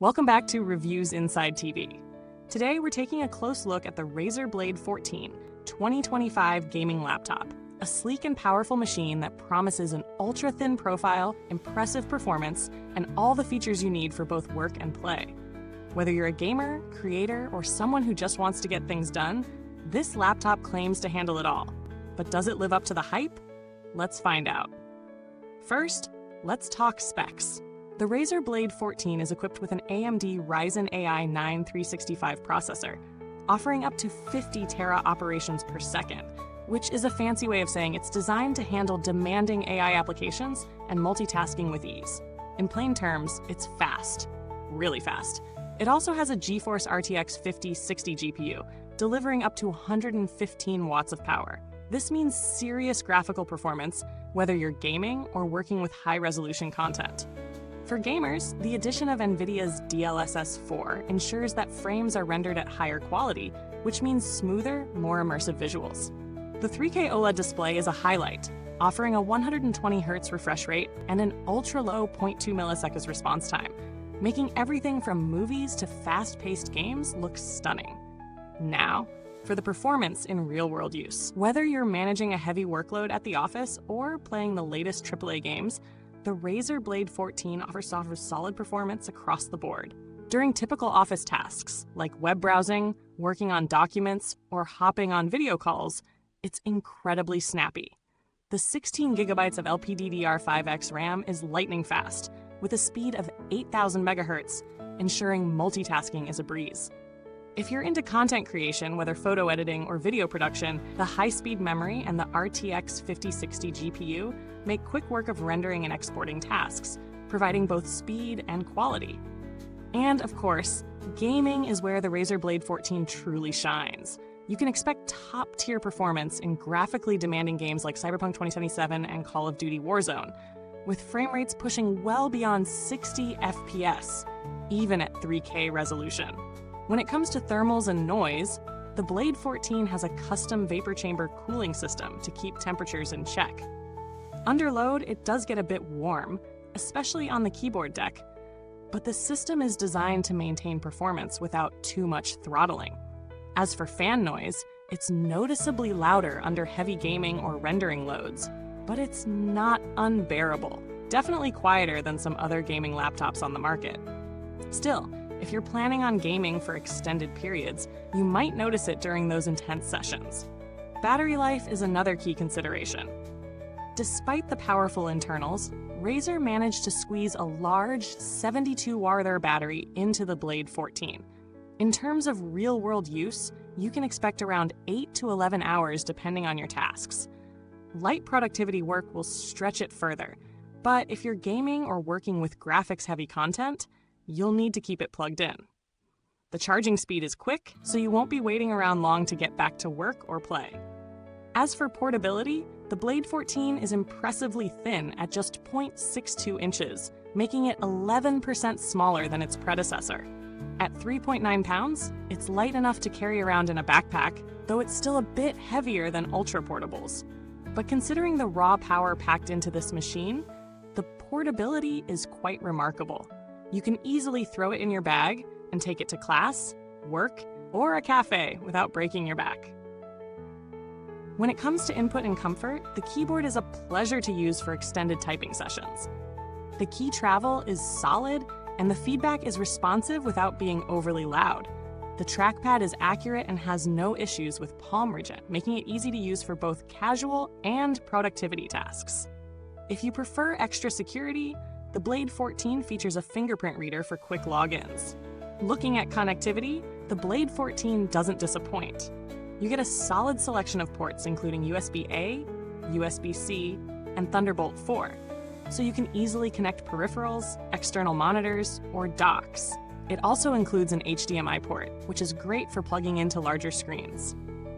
Welcome back to Reviews Inside TV. Today we're taking a close look at the Razer Blade 14 2025 gaming laptop, a sleek and powerful machine that promises an ultra-thin profile, impressive performance, and all the features you need for both work and play. Whether you're a gamer, creator, or someone who just wants to get things done, this laptop claims to handle it all. But does it live up to the hype? Let's find out. First, let's talk specs. The Razer Blade 14 is equipped with an AMD Ryzen AI 9 365 processor, offering up to 50 tera operations per second, which is a fancy way of saying it's designed to handle demanding AI applications and multitasking with ease. In plain terms, it's fast, really fast. It also has a GeForce RTX 5060 GPU, delivering up to 115 watts of power. This means serious graphical performance, whether you're gaming or working with high-resolution content. For gamers, the addition of NVIDIA's DLSS 4 ensures that frames are rendered at higher quality, which means smoother, more immersive visuals. The 3K OLED display is a highlight, offering a 120Hz refresh rate and an ultra-low 0.2 milliseconds response time, making everything from movies to fast-paced games look stunning. Now, for the performance in real-world use. Whether you're managing a heavy workload at the office or playing the latest AAA games, the Razer Blade 14 offers solid performance across the board. During typical office tasks, like web browsing, working on documents, or hopping on video calls, it's incredibly snappy. The 16 gigabytes of LPDDR5X RAM is lightning fast, with a speed of 8,000 megahertz, ensuring multitasking is a breeze. If you're into content creation, whether photo editing or video production, the high-speed memory and the RTX 5060 GPU make quick work of rendering and exporting tasks, providing both speed and quality. And of course, gaming is where the Razer Blade 14 truly shines. You can expect top-tier performance in graphically demanding games like Cyberpunk 2077 and Call of Duty Warzone, with frame rates pushing well beyond 60 FPS, even at 3K resolution. When it comes to thermals and noise, the Blade 14 has a custom vapor chamber cooling system to keep temperatures in check. Under load, it does get a bit warm, especially on the keyboard deck, but the system is designed to maintain performance without too much throttling. As for fan noise, it's noticeably louder under heavy gaming or rendering loads, but it's not unbearable. Definitely quieter than some other gaming laptops on the market. Still, if you're planning on gaming for extended periods, you might notice it during those intense sessions. Battery life is another key consideration. Despite the powerful internals, Razer managed to squeeze a large 72-watt battery into the Blade 14. In terms of real-world use, you can expect around 8 to 11 hours depending on your tasks. Light productivity work will stretch it further, but if you're gaming or working with graphics-heavy content, you'll need to keep it plugged in. The charging speed is quick, so you won't be waiting around long to get back to work or play. As for portability, the Blade 14 is impressively thin at just 0.62 inches, making it 11% smaller than its predecessor. At 3.9 pounds, it's light enough to carry around in a backpack, though it's still a bit heavier than ultra-portables. But considering the raw power packed into this machine, the portability is quite remarkable. You can easily throw it in your bag and take it to class, work, or a cafe without breaking your back. When it comes to input and comfort, the keyboard is a pleasure to use for extended typing sessions. The key travel is solid, and the feedback is responsive without being overly loud. The trackpad is accurate and has no issues with palm region, making it easy to use for both casual and productivity tasks. If you prefer extra security, the Blade 14 features a fingerprint reader for quick logins. Looking at connectivity, the Blade 14 doesn't disappoint. You get a solid selection of ports including USB-A, USB-C, and Thunderbolt 4, so you can easily connect peripherals, external monitors, or docks. It also includes an HDMI port, which is great for plugging into larger screens.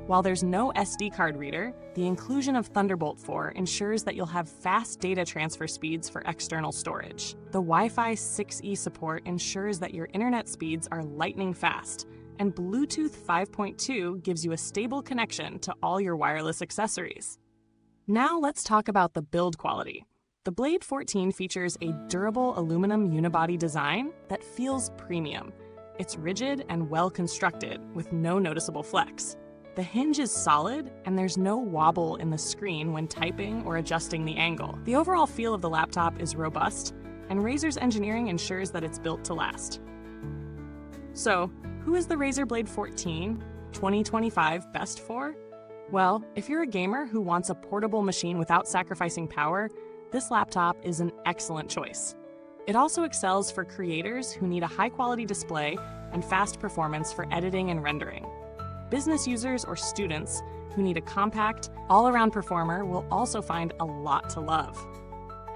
While there's no SD card reader, the inclusion of Thunderbolt 4 ensures that you'll have fast data transfer speeds for external storage. The Wi-Fi 6E support ensures that your internet speeds are lightning fast, and Bluetooth 5.2 gives you a stable connection to all your wireless accessories. Now let's talk about the build quality. The Blade 14 features a durable aluminum unibody design that feels premium. It's rigid and well constructed with no noticeable flex. The hinge is solid and there's no wobble in the screen when typing or adjusting the angle. The overall feel of the laptop is robust, and Razer's engineering ensures that it's built to last. So, who is the Razer Blade 14 2025 best for? Well, if you're a gamer who wants a portable machine without sacrificing power, this laptop is an excellent choice. It also excels for creators who need a high-quality display and fast performance for editing and rendering. Business users or students who need a compact, all-around performer will also find a lot to love.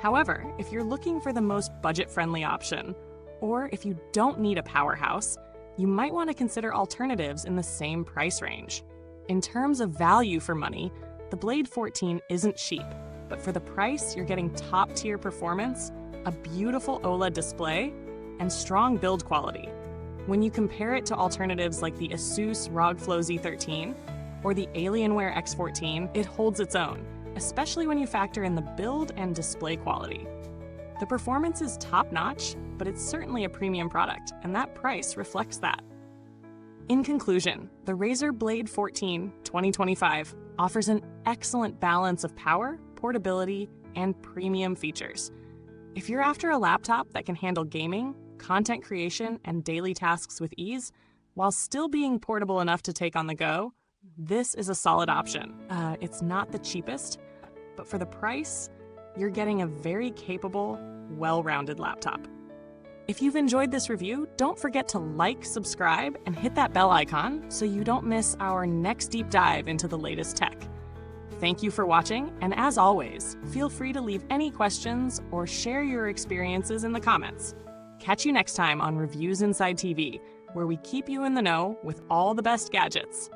However, if you're looking for the most budget-friendly option, or if you don't need a powerhouse, you might want to consider alternatives in the same price range. In terms of value for money, the Blade 14 isn't cheap, but for the price, you're getting top-tier performance, a beautiful OLED display, and strong build quality. When you compare it to alternatives like the Asus ROG Flow Z13 or the Alienware X14, it holds its own, especially when you factor in the build and display quality. The performance is top-notch, but it's certainly a premium product, and that price reflects that. In conclusion, the Razer Blade 14 2025 offers an excellent balance of power, portability, and premium features. If you're after a laptop that can handle gaming, content creation, and daily tasks with ease, while still being portable enough to take on the go, this is a solid option. It's not the cheapest, but for the price, you're getting a very capable, well-rounded laptop. If you've enjoyed this review, don't forget to like, subscribe, and hit that bell icon so you don't miss our next deep dive into the latest tech. Thank you for watching, and as always, feel free to leave any questions or share your experiences in the comments. Catch you next time on Reviews Inside TV, where we keep you in the know with all the best gadgets.